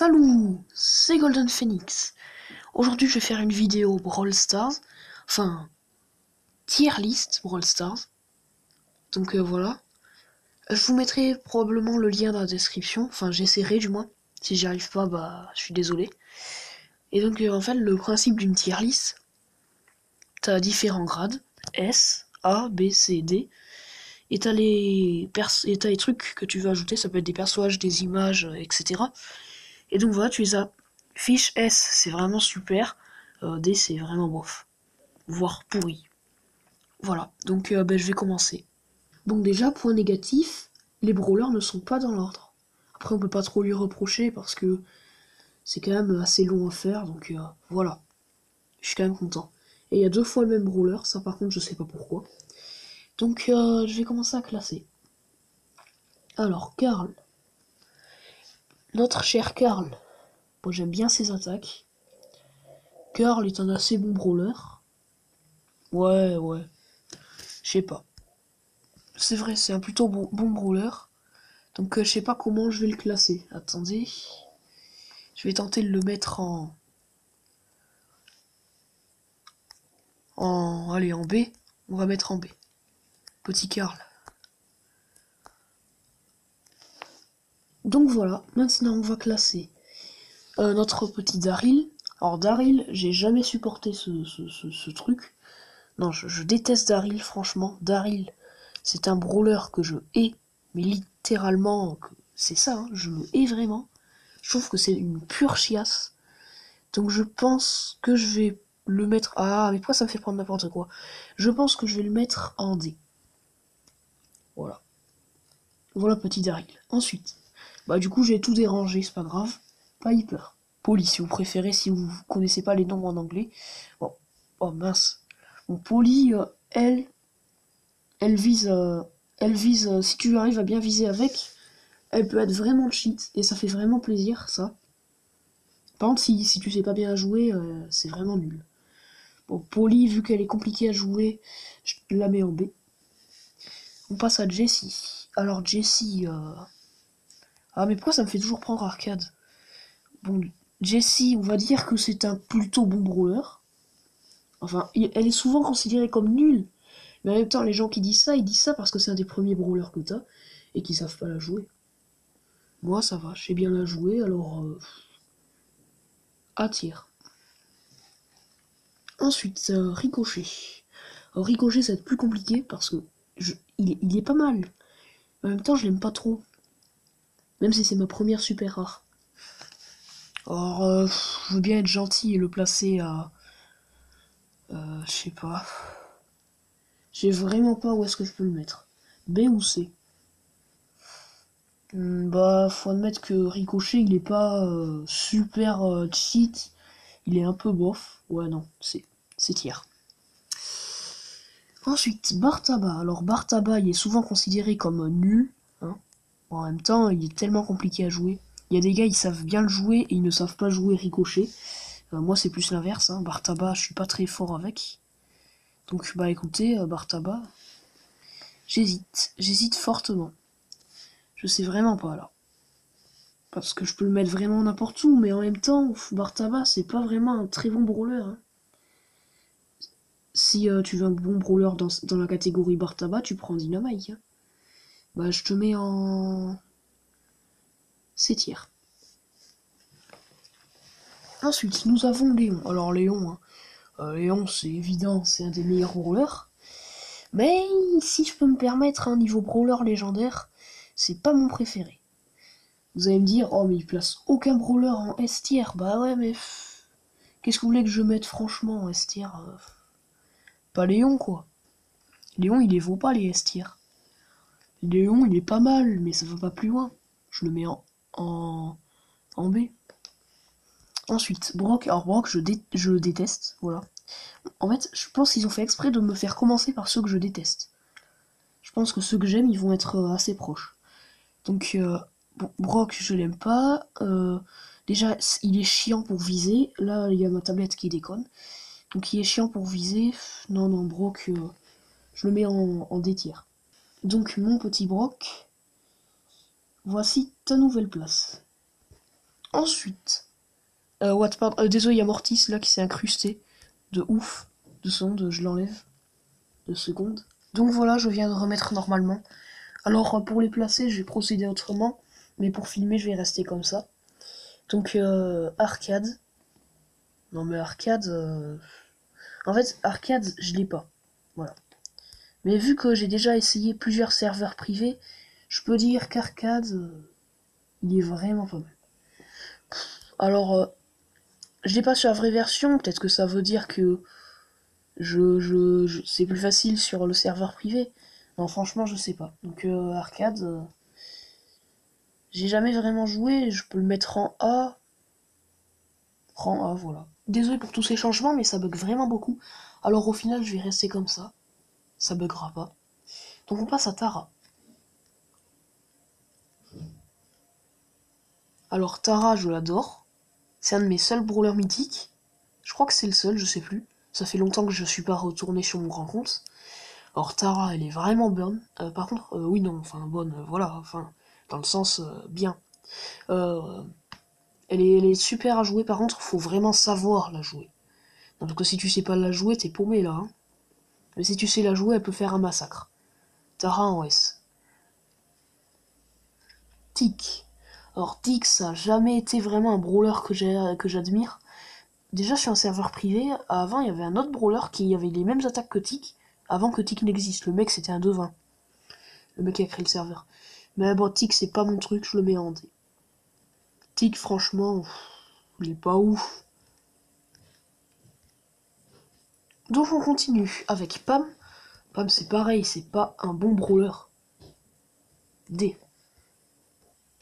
Salut, c'est Golden Phoenix. Aujourd'hui, je vais faire une vidéo Brawl Stars, enfin tier list Brawl Stars. Donc voilà. Je vous mettrai probablement le lien dans la description. Enfin, j'essaierai du moins. Si j'y arrive pas, bah, je suis désolé. Et donc en fait, le principe d'une tier list, t'as différents grades S, A, B, C, D. Et t'as les trucs que tu veux ajouter. Ça peut être des personnages, des images, etc. Et donc voilà, tu les as. Fiche S, c'est vraiment super. D, c'est vraiment bof. Voire pourri. Voilà, donc je vais commencer. Donc déjà, point négatif, les brawlers ne sont pas dans l'ordre. Après, on peut pas trop lui reprocher parce que c'est quand même assez long à faire, donc voilà. Je suis quand même content. Et il y a 2 fois le même brawler, ça par contre, je sais pas pourquoi. Donc je vais commencer à classer. Alors, Karl. Notre cher Karl. Moi, j'aime bien ses attaques. Karl est un assez bon brawler. Ouais. Je sais pas. C'est vrai, c'est un plutôt bon brawler. Donc je sais pas comment je vais le classer. Attendez. Je vais tenter de le mettre allez, en B. On va mettre en B. Petit Karl. Donc voilà, maintenant on va classer notre petit Daryl. Alors Daryl, j'ai jamais supporté ce truc. Non, je déteste Daryl, franchement. Daryl, c'est un brawler que je hais. Mais littéralement, c'est ça, hein, je le hais vraiment. Je trouve que c'est une pure chiasse. Donc je pense que je vais le mettre... Ah, mais pourquoi ça me fait prendre n'importe quoi? Je pense que je vais le mettre en D. Voilà. Voilà petit Daryl. Ensuite, bah du coup j'ai tout dérangé, c'est pas grave. Piper. Polly si vous préférez, si vous connaissez pas les noms en anglais. Bon. Oh mince. Bon, Polly, elle vise... si tu arrives à bien viser avec, elle peut être vraiment cheat. Et ça fait vraiment plaisir, ça. Par contre, si tu sais pas bien jouer, c'est vraiment nul. Bon, Polly, vu qu'elle est compliquée à jouer, je la mets en B. On passe à Jessie. Alors Jessie... Ah mais pourquoi ça me fait toujours prendre arcade? Bon, Jessie, on va dire que c'est un plutôt bon brawler. Enfin, elle est souvent considérée comme nulle. Mais en même temps, les gens qui disent ça, ils disent ça parce que c'est un des premiers brawlers que t'as et qui savent pas la jouer. Moi, ça va, je sais bien la jouer, alors... attire. Ensuite, Ricochet. Alors, Ricochet, ça va être plus compliqué parce que il est pas mal. En même temps, je l'aime pas trop. Même si c'est ma première super rare. Alors, je veux bien être gentil et le placer à... je sais pas. Je sais vraiment pas où est-ce que je peux le mettre. B ou C? Bah, faut admettre que Ricochet, il est pas super cheat. Il est un peu bof. Ouais, non, c'est tiers. Ensuite, Bartaba. Alors, Bartaba, il est souvent considéré comme nul. Hein. Bon, en même temps, il est tellement compliqué à jouer. Il y a des gars, ils savent bien le jouer et ils ne savent pas jouer Ricochet. Moi, c'est plus l'inverse. Hein. Bartaba, je suis pas très fort avec. Donc, bah écoutez, Bartaba, j'hésite fortement. Je sais vraiment pas là. Parce que je peux le mettre vraiment n'importe où, mais en même temps, Bartaba, c'est pas vraiment un très bon brawler. Hein. Si tu veux un bon brawler dans la catégorie Bartaba, tu prends Dynamite. Hein. Bah, je te mets en... C tiers. Ensuite, nous avons Léon. Alors, Léon, hein, Léon, c'est évident, c'est un des meilleurs brawlers. Mais si je peux me permettre un niveau brawler légendaire, c'est pas mon préféré. Vous allez me dire, oh mais il place aucun brawler en S tier. Bah ouais, mais qu'est-ce que vous voulez que je mette franchement en S tier? Pas Léon quoi. Léon il les vaut pas les S tier. Léon il est pas mal, mais ça va pas plus loin. Je le mets en B. Ensuite, Brock. Alors Brock je le déteste, voilà. En fait, je pense qu'ils ont fait exprès de me faire commencer par ceux que je déteste. Je pense que ceux que j'aime, ils vont être assez proches. Donc, bon, Brock, je l'aime pas. Déjà, il est chiant pour viser. Là, il y a ma tablette qui déconne. Donc, il est chiant pour viser. Non, Brock, je le mets en D tier. Donc, mon petit Brock, voici ta nouvelle place. Ensuite, désolé, il y a Mortis là qui s'est incrusté. De ouf. 2 secondes, je l'enlève. 2 secondes. Donc voilà, je viens de remettre normalement. Alors pour les placer, je vais procéder autrement. Mais pour filmer, je vais rester comme ça. Donc arcade. Non mais arcade... En fait, arcade, je l'ai pas. Voilà. Mais vu que j'ai déjà essayé plusieurs serveurs privés, je peux dire qu'arcade, il est vraiment pas mal. Alors, je l'ai pas sur la vraie version, peut-être que ça veut dire que c'est plus facile sur le serveur privé. Non, franchement, je sais pas. Donc arcade, j'ai jamais vraiment joué, je peux le mettre en A. Rang A, voilà. Désolé pour tous ces changements, mais ça bug vraiment beaucoup. Alors au final, je vais rester comme ça buggera pas. Donc on passe à Tara. Alors Tara, je l'adore. C'est un de mes seuls brawlers mythiques. Je crois que c'est le seul, je sais plus. Ça fait longtemps que je suis pas retourné sur mon grand compte. Alors Tara, elle est vraiment bonne. Par contre, oui, non, enfin bonne, voilà, enfin, dans le sens bien. Euh, elle est super à jouer, par contre, faut vraiment savoir la jouer. Donc si tu sais pas la jouer, t'es paumé là. Hein. Mais si tu sais la jouer, elle peut faire un massacre. Tara en S. Tic. Alors Tic, ça a jamais été vraiment un brawler que j'admire. Déjà sur un serveur privé, avant il y avait un autre brawler qui avait les mêmes attaques que Tic, avant que Tic n'existe. Le mec c'était un devin. Le mec qui a créé le serveur. Mais bon, Tic c'est pas mon truc, je le mets en D. Tic franchement, il est pas ouf. Donc on continue avec Pam. Pam c'est pareil, c'est pas un bon brawler. D.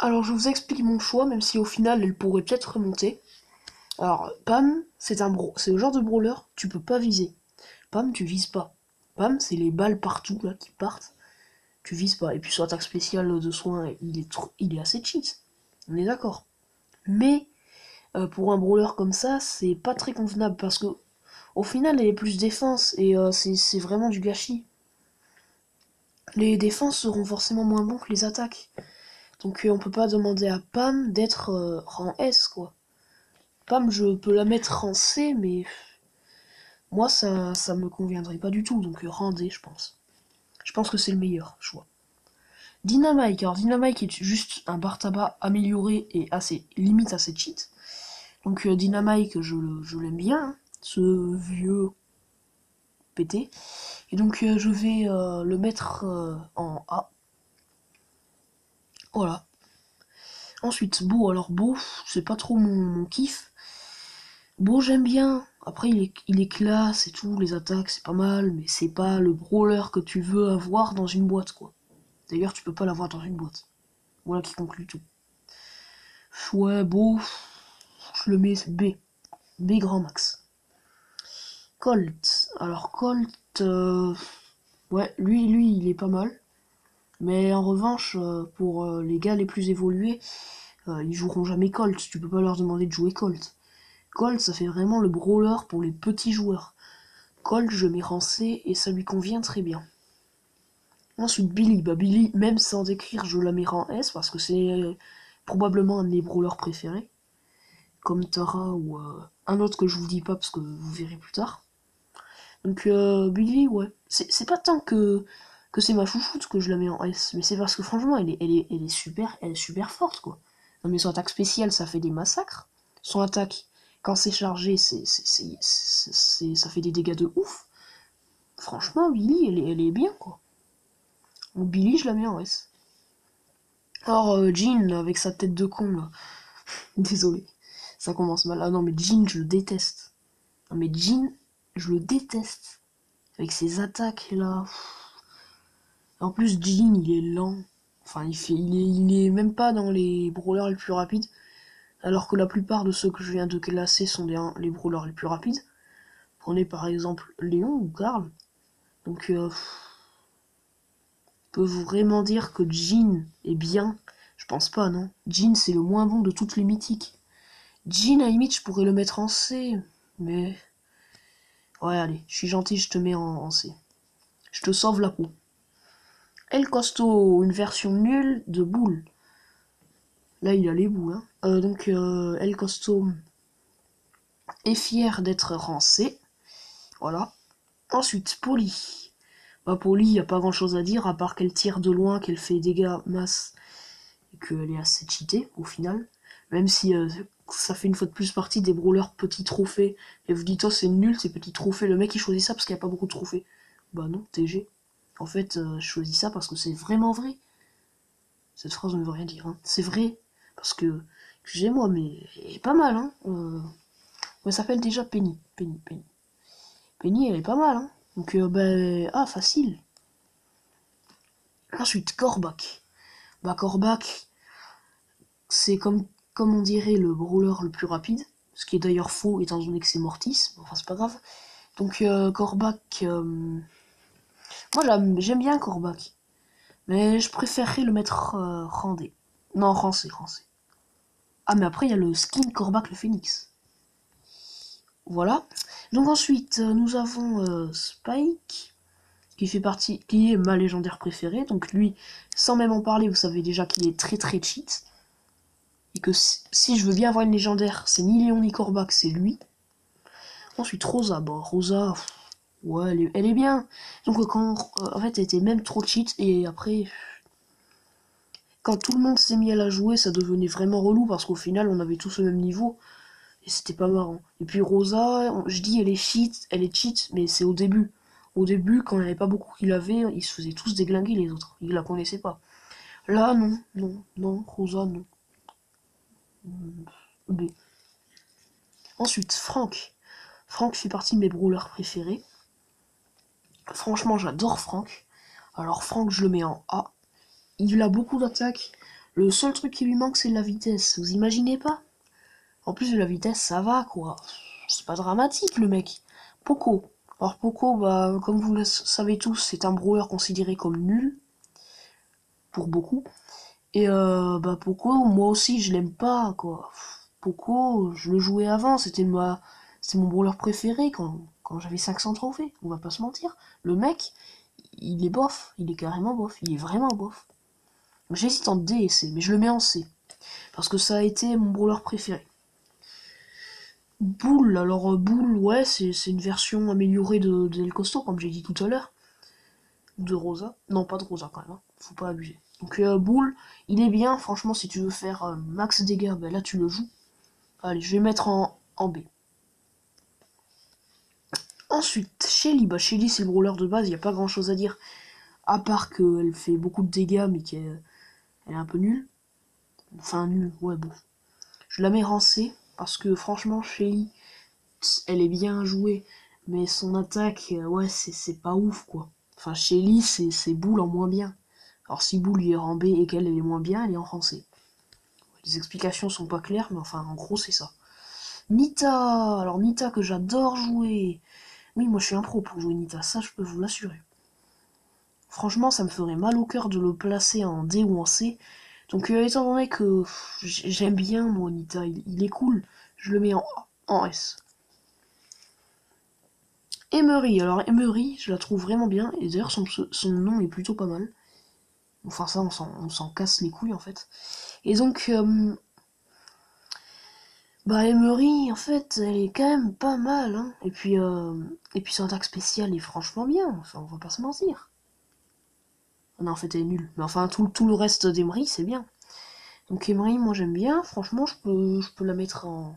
Alors je vous explique mon choix, même si au final elle pourrait peut-être remonter. Alors Pam, c'est le genre de brawler, tu peux pas viser. Pam, tu vises pas. Pam, c'est les balles partout là qui partent. Tu vises pas. Et puis son attaque spéciale de soin, il est assez cheat. On est d'accord. Mais pour un brawler comme ça, c'est pas très convenable parce que au final, elle est plus défense et c'est vraiment du gâchis. Les défenses seront forcément moins bons que les attaques. Donc on peut pas demander à Pam d'être rang S quoi. Pam, je peux la mettre en C, mais moi ça me conviendrait pas du tout. Donc rang D, je pense. Je pense que c'est le meilleur choix. Dynamite, alors Dynamite est juste un bar tabac amélioré et assez limite assez cheat. Donc Dynamite, je l'aime bien, hein, ce vieux pété. Et donc je vais le mettre en A. Voilà. Ensuite, Beau, alors Beau, c'est pas trop mon kiff. Beau, j'aime bien. Après, il est classe et tout, les attaques, c'est pas mal, mais c'est pas le brawler que tu veux avoir dans une boîte, quoi. D'ailleurs, tu peux pas l'avoir dans une boîte. Voilà qui conclut tout. Ouais, Beau, je le mets B. B grand max. Colt. Alors Colt, ouais, lui, il est pas mal. Mais en revanche, pour les gars les plus évolués, ils joueront jamais Colt. Tu peux pas leur demander de jouer Colt. Colt, ça fait vraiment le brawler pour les petits joueurs. Colt, je mets rang C et ça lui convient très bien. Ensuite, Billy. Bah, Billy, même sans décrire, je la mets en S parce que c'est probablement un de mes brawlers préférés. Comme Tara ou un autre que je vous dis pas parce que vous verrez plus tard. Donc Billy, ouais. C'est pas tant que c'est ma chouchoute que je la mets en S, mais c'est parce que franchement, elle est super forte, quoi. Non mais son attaque spéciale, ça fait des massacres. Son attaque, quand c'est chargé, ça fait des dégâts de ouf. Franchement, Billy, elle est bien, quoi. Donc Billy, je la mets en S. Alors Jean, avec sa tête de con, là. Désolé, ça commence mal. Ah non, mais Jean, je le déteste. Non mais Jean, je le déteste. Avec ses attaques, là. En plus, Jean, il est lent. Enfin, il est même pas dans les brawlers les plus rapides. Alors que la plupart de ceux que je viens de classer sont les brawlers les plus rapides. Prenez par exemple Léon ou Karl. Donc, peut vraiment dire que Jean est bien? Je pense pas, non. Jean, c'est le moins bon de toutes les mythiques. Jean, à la limite, je pourrais le mettre en C. Mais... ouais, allez, je suis gentil, je te mets en C. Je te sauve la peau. El Costo, une version nulle de Boule. Là, il a les bouts. Hein. Donc, El Costo est fier d'être rancé. Voilà. Ensuite, Polly. Bah, Polly, il n'y a pas grand chose à dire, à part qu'elle tire de loin, qu'elle fait dégâts masse, et qu'elle est assez cheatée, au final. Même si ça fait une fois de plus partie des brawlers petits trophées. Et vous dites, oh, c'est nul, ces petits trophées. Le mec, il choisit ça parce qu'il n'y a pas beaucoup de trophées. Bah non, TG. En fait, je choisis ça parce que c'est vraiment vrai. Cette phrase ne veut rien dire. Hein. C'est vrai. Parce que, excusez-moi, mais elle est pas mal. Hein. Elle s'appelle déjà Penny. Penny, elle est pas mal. Hein. Donc, facile. Ensuite, Kor'bak. Bah, Kor'bak, c'est comme on dirait le brawler le plus rapide. Ce qui est d'ailleurs faux, étant donné que c'est Mortis. Enfin, c'est pas grave. Donc, Kor'bak... moi, j'aime bien Kor'bak. Mais je préférerais le mettre randé. Non, rancé. Ah, mais après, il y a le skin Kor'bak le Phoenix. Voilà. Donc ensuite, nous avons Spike, qui est ma légendaire préférée. Donc lui, sans même en parler, vous savez déjà qu'il est très très cheat. Et que si je veux bien avoir une légendaire, c'est ni Léon ni Kor'bak, c'est lui. Ensuite, Rosa. Bon, Rosa, ouais, elle est bien. Donc en fait, elle était même trop cheat. Et après, quand tout le monde s'est mis à la jouer, ça devenait vraiment relou. Parce qu'au final, on avait tous le même niveau. Et c'était pas marrant. Et puis Rosa, je dis elle est cheat, mais c'est au début. Au début, quand il n'y avait pas beaucoup qui l'avaient, ils se faisaient tous déglinguer les autres. Ils la connaissaient pas. Là, non, Rosa, non. B. Ensuite, Franck. Franck fait partie de mes brawlers préférés. Franchement, j'adore Franck. Alors Franck, je le mets en A. Il a beaucoup d'attaques. Le seul truc qui lui manque, c'est de la vitesse. Vous imaginez pas? En plus de la vitesse, ça va, quoi. C'est pas dramatique, le mec. Poco. Alors Poco, bah, comme vous le savez tous, c'est un brawler considéré comme nul. Pour beaucoup. Et bah Poco, moi aussi, je l'aime pas, quoi. Poco, je le jouais avant, c'était mon brawler préféré quand j'avais 500 trophées. On va pas se mentir. Le mec, il est bof. Il est carrément bof. Il est vraiment bof. J'hésite en D et C, mais je le mets en C. Parce que ça a été mon brawler préféré. Boule, alors Boule, ouais, c'est une version améliorée de El Costo, comme j'ai dit tout à l'heure. De Rosa. Non, pas de Rosa quand même, hein. Faut pas abuser. Donc Boule, il est bien, franchement, si tu veux faire max dégâts, ben là tu le joues. Allez, je vais mettre en B. Ensuite, Shelly, bah Shelly c'est le brawler de base, il n'y a pas grand chose à dire. À part qu'elle fait beaucoup de dégâts, mais qu'elle est un peu nulle. Enfin, nulle, ouais, bon. Je la mets en C, parce que franchement, Shelly, elle est bien jouée, mais son attaque, ouais, c'est pas ouf, quoi. Enfin, Shelly, c'est Boule en moins bien. Alors, si Boule est en B et qu'elle est moins bien, elle est en C. Les explications sont pas claires, mais enfin, en gros, c'est ça. Nita, alors Nita que j'adore jouer. Oui, moi je suis un pro pour jouer Nita, ça je peux vous l'assurer. Franchement, ça me ferait mal au cœur de le placer en D ou en C. Donc, étant donné que j'aime bien moi Nita, il est cool, je le mets en S. Emery, alors Emery, je la trouve vraiment bien, et d'ailleurs son nom est plutôt pas mal. Enfin ça, on s'en casse les couilles en fait. Et donc, bah Emery, en fait, elle est quand même pas mal, hein. Et puis son attaque spéciale est franchement bien, enfin on va pas se mentir. Non, en fait elle est nulle, mais enfin tout le reste d'Emery c'est bien. Donc Emery, moi j'aime bien, franchement je peux la mettre en,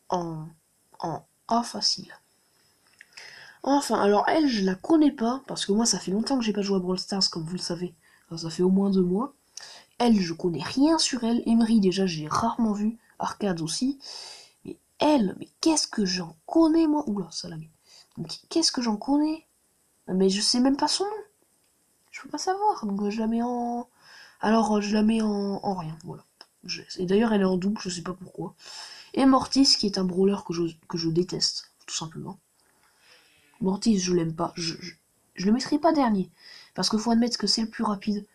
en A facile. Enfin, alors elle, je la connais pas, parce que moi ça fait longtemps que j'ai pas joué à Brawl Stars, comme vous le savez. Alors, ça fait au moins 2 mois. Elle, je connais rien sur elle. Emery, déjà, j'ai rarement vu. Arcade aussi. Mais elle, mais qu'est-ce que j'en connais, moi? Oula, ça l'a mis. Donc, qu'est-ce que j'en connais? Mais je sais même pas son nom. Je peux pas savoir. Donc, je la mets en... Alors, je la mets en rien, voilà. Et d'ailleurs, elle est en double, je sais pas pourquoi. Et Mortis, qui est un brawler que je déteste, tout simplement. Mortis, je l'aime pas. Je le mettrai pas dernier. Parce qu'il faut admettre que c'est le plus rapide.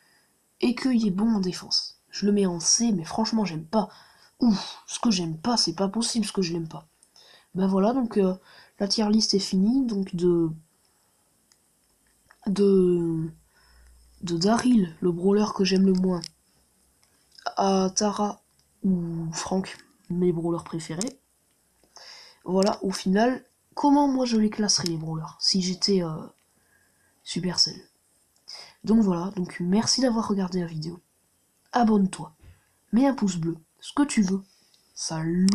Et qu'il est bon en défense. Je le mets en C, mais franchement, j'aime pas. Ouf, ce que j'aime pas, c'est pas possible ce que je l'aime pas. Ben voilà, donc la tier list est finie, donc de Daryl, le brawler que j'aime le moins, à Tara ou Franck, mes brawlers préférés. Voilà, au final, comment moi je les classerais les brawlers si j'étais Supercell. Donc voilà, donc merci d'avoir regardé la vidéo. Abonne-toi, mets un pouce bleu, ce que tu veux. Salut.